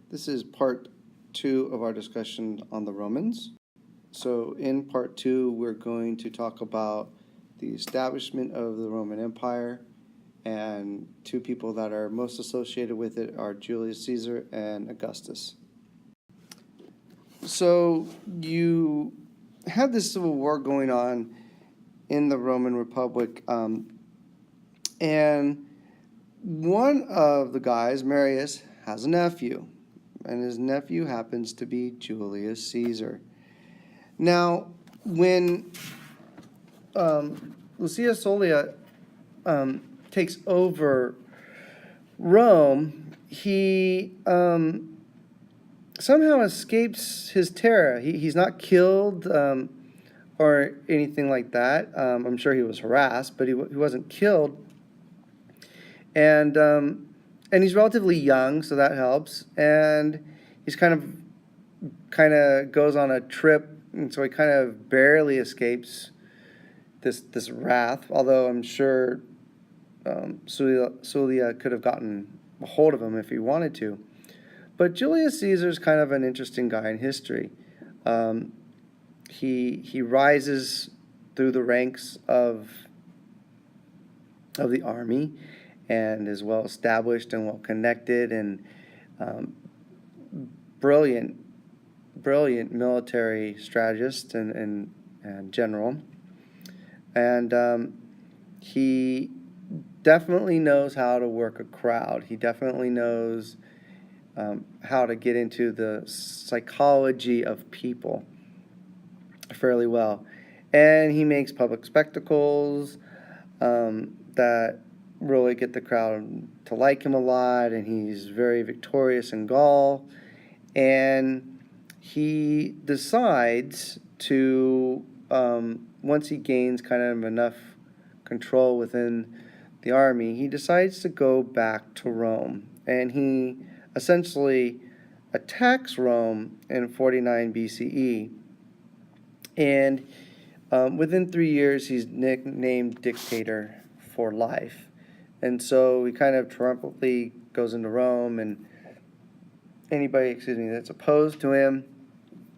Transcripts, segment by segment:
This is part 2 of our discussion on the Romans. So in part 2, we're going to talk about the establishment of the Roman Empire, and two people that are most associated with it are Julius Caesar and Augustus. So you have this civil war going on in the Roman Republic, and one of the guys, Marius, has a nephew, and his nephew happens to be Julius Caesar. Now, when Lucius Solia takes over Rome, he somehow escapes his terror. He's not killed or anything like that. I'm sure he was harassed, but he wasn't killed. And he's relatively young, so that helps. And he's kind of goes on a trip, and so he kind of barely escapes this wrath. Although I'm sure Sulia could have gotten a hold of him if he wanted to. But Julius Caesar is kind of an interesting guy in history. He rises through the ranks of the army, and is well established and well connected, and brilliant military strategist and general. And he definitely knows how to work a crowd. He definitely knows how to get into the psychology of people fairly well. And he makes public spectacles that really get the crowd to like him a lot, and he's very victorious in Gaul. And he decides to, once he gains kind of enough control within the army, he decides to go back to Rome. And he essentially attacks Rome in 49 BCE. And within 3 years, he's named dictator for life. And so he kind of triumphantly goes into Rome, and anybody, that's opposed to him,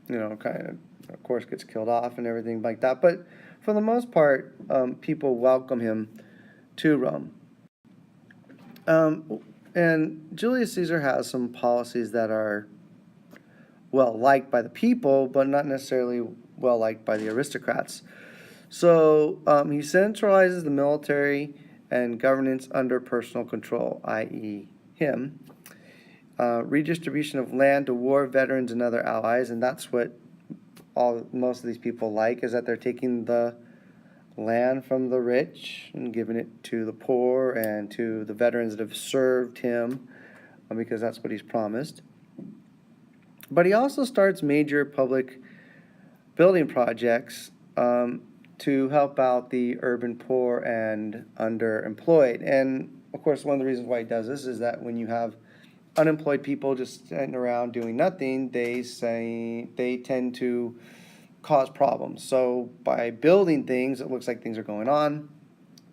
kind of course, gets killed off and everything like that. But for the most part, people welcome him to Rome. And Julius Caesar has some policies that are well liked by the people, but not necessarily well liked by the aristocrats. So he centralizes the military and governance under personal control, i.e. him. Redistribution of land to war veterans and other allies, and that's what most of these people like, is that they're taking the land from the rich and giving it to the poor and to the veterans that have served him, because that's what he's promised. But he also starts major public building projects to help out the urban poor and underemployed. And of course, one of the reasons why he does this is that when you have unemployed people just sitting around doing nothing, they tend to cause problems. So by building things, it looks like things are going on,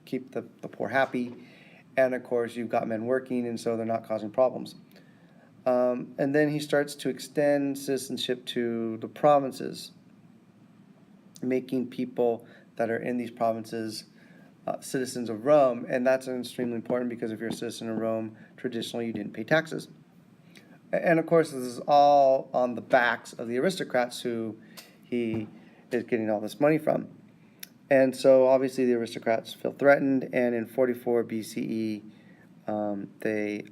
keep the poor happy, and of course you've got men working, and so they're not causing problems. And then he starts to extend citizenship to the provinces, making people that are in these provinces citizens of Rome. And that's extremely important, because if you're a citizen of Rome, traditionally you didn't pay taxes. And of course, this is all on the backs of the aristocrats who he is getting all this money from. And so obviously the aristocrats feel threatened, and in 44 BCE, they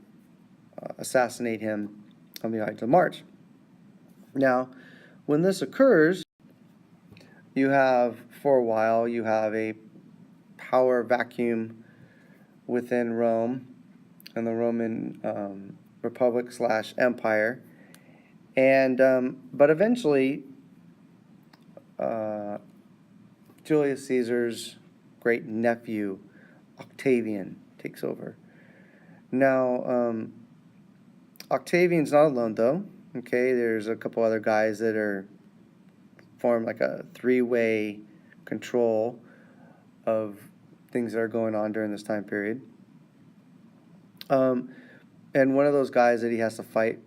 assassinate him on the Ides of March. Now, when this occurs, for a while, you have a power vacuum within Rome and the Roman Republic / Empire. And but eventually, Julius Caesar's great nephew, Octavian, takes over. Now, Octavian's not alone, though. Okay, there's a couple other guys that form like a three-way control of things that are going on during this time period. And one of those guys that he has to fight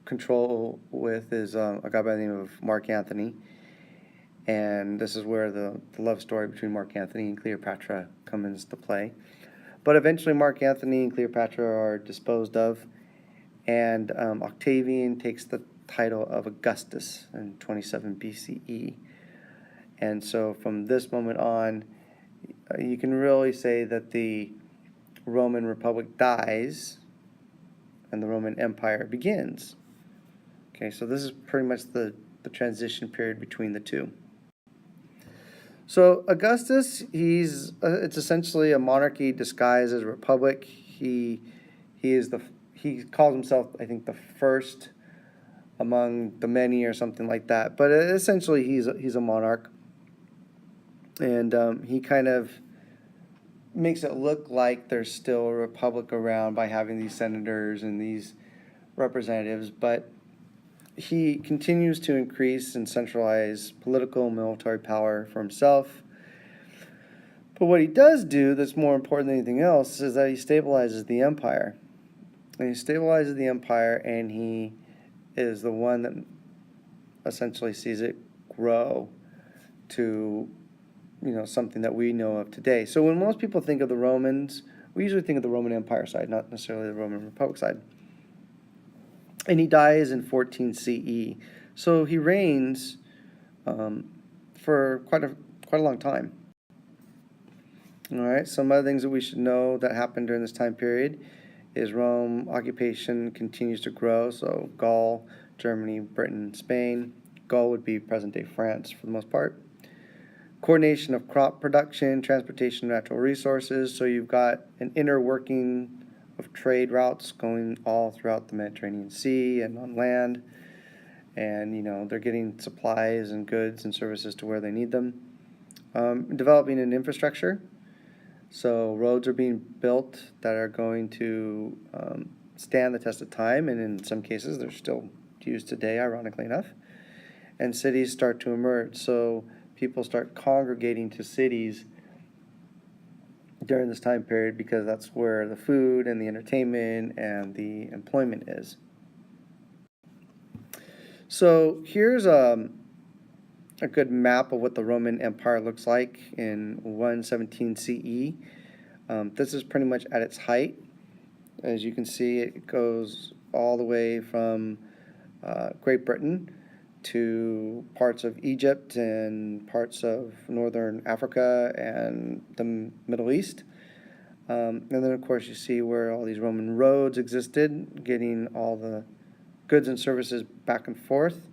control with is a guy by the name of Mark Antony. And this is where the love story between Mark Antony and Cleopatra comes into play. But eventually Mark Antony and Cleopatra are disposed of, and Octavian takes the title of Augustus in 27 BCE. And so from this moment on, you can really say that the Roman Republic dies and the Roman Empire begins. Okay, so this is pretty much the transition period between the two. So Augustus, it's essentially a monarchy disguised as a republic. He calls himself, I think, the first among the many or something like that. But essentially, he's a monarch, and he kind of makes it look like there's still a republic around by having these senators and these representatives, but he continues to increase and centralize political and military power for himself. But what he does do that's more important than anything else is that he stabilizes the empire. And he stabilizes the empire, and he is the one that essentially sees it grow to, something that we know of today. So when most people think of the Romans, we usually think of the Roman Empire side, not necessarily the Roman Republic side. And he dies in 14 CE. So he reigns for quite a long time. All right, some other things that we should know that happened during this time period is Rome occupation continues to grow. So Gaul, Germany, Britain, Spain. Gaul would be present-day France for the most part. Coordination of crop production, transportation of natural resources. So you've got an inner working of trade routes going all throughout the Mediterranean Sea and on land. And, they're getting supplies and goods and services to where they need them. Developing an infrastructure. So roads are being built that are going to stand the test of time, and in some cases they're still used today, ironically enough. And cities start to emerge. So people start congregating to cities during this time period because that's where the food and the entertainment and the employment is. So here's a good map of what the Roman Empire looks like in 117 CE. This is pretty much at its height. As you can see, it goes all the way from Great Britain to parts of Egypt and parts of northern Africa and the Middle East. And then, of course, you see where all these Roman roads existed, getting all the goods and services back and forth.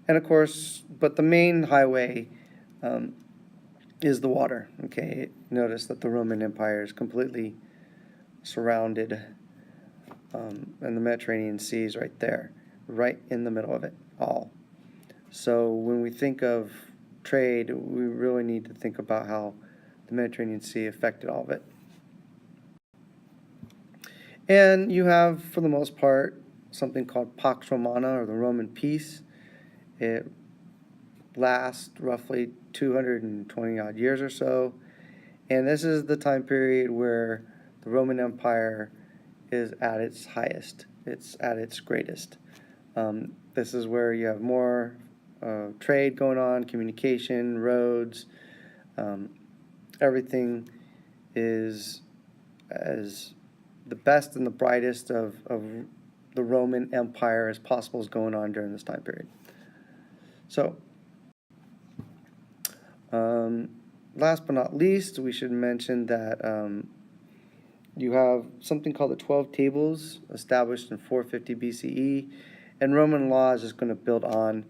And, of course, but the main highway is the water. Okay, notice that the Roman Empire is completely surrounded, and the Mediterranean Sea is right there, right in the middle of it all. So when we think of trade, we really need to think about how the Mediterranean Sea affected all of it. And you have, for the most part, something called Pax Romana, or the Roman peace. It lasts roughly 220 odd years or so. And this is the time period where the Roman Empire is at its highest. It's at its greatest. This is where you have more trade going on, communication, roads, everything is as the best and the brightest of the Roman Empire as possible is going on during this time period. So, last but not least, we should mention that you have something called the 12 Tables established in 450 BCE, and Roman law is just going to build on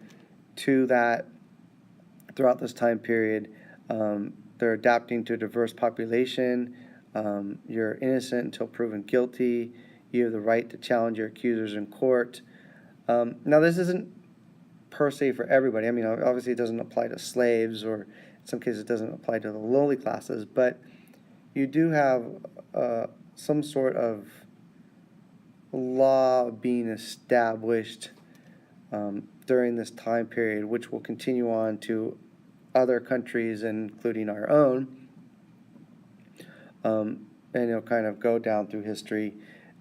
to that throughout this time period. They're adapting to a diverse population. You're innocent until proven guilty. You have the right to challenge your accusers in court. Now, this isn't per se for everybody. I mean, obviously it doesn't apply to slaves, or in some cases it doesn't apply to the lowly classes, but you do have some sort of law being established during this time period, which will continue on to other countries, including our own, and it'll kind of go down through history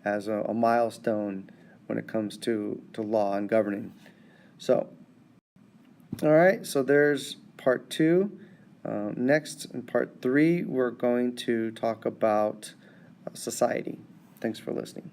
as a milestone when it comes to law and governing. So, all right, so there's part 2. Next, in part 3, we're going to talk about society. Thanks for listening.